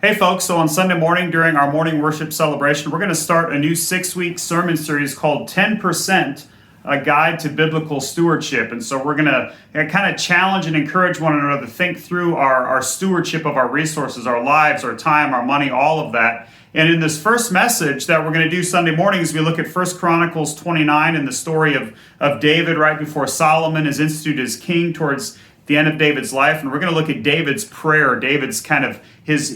Hey folks, so on Sunday morning during our morning worship celebration, we're going to start a new 6-week sermon series called 10%, A Guide to Biblical Stewardship. And so we're going to kind of challenge and encourage one another to think through our stewardship of our resources, our lives, our time, our money, all of that. And in this first message that we're going to do Sunday mornings, we look at 1 Chronicles 29 and the story of David right before Solomon is instituted as king towards the end of David's life. And we're going to look at David's prayer, David's kind of his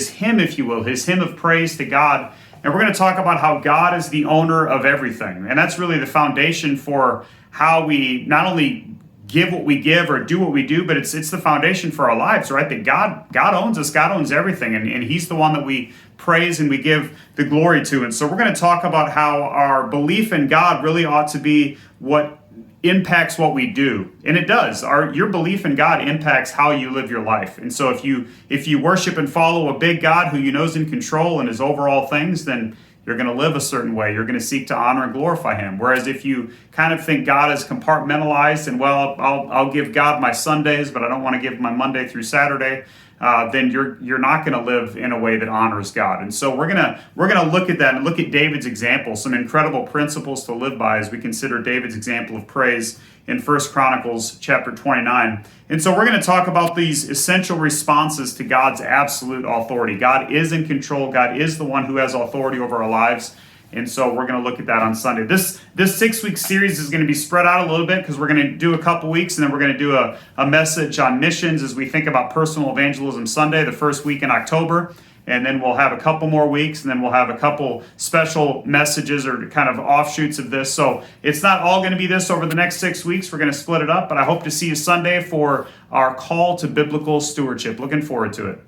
hymn, if you will, his hymn of praise to God. And we're going to talk about how God is the owner of everything. And that's really the foundation for how we not only give what we give or do what we do, but it's the foundation for our lives, right? That God owns us, God owns everything, and He's the one that we praise and we give the glory to. And so we're going to talk about how our belief in God really ought to be what impacts what we do. And it does. Your belief in God impacts how you live your life. And so if you worship and follow a big God who you know is in control and is over all things, then you're going to live a certain way. You're going to seek to honor and glorify Him. Whereas if you kind of think God is compartmentalized and, well, I'll give God my Sundays, but I don't want to give my Monday through Saturday, then you're not going to live in a way that honors God. And so we're gonna look at that and look at David's example, some incredible principles to live by as we consider David's example of praise in 1 Chronicles chapter 29. And so we're going to talk about these essential responses to God's absolute authority. God is in control. God is the one who has authority over our lives. And so we're going to look at that on Sunday. This 6-week series is going to be spread out a little bit because we're going to do a couple weeks and then we're going to do a message on missions as we think about Personal Evangelism Sunday, the first week in October. And then we'll have a couple more weeks and then we'll have a couple special messages or kind of offshoots of this. So it's not all going to be this over the next 6 weeks. We're going to split it up, but I hope to see you Sunday for our call to biblical stewardship. Looking forward to it.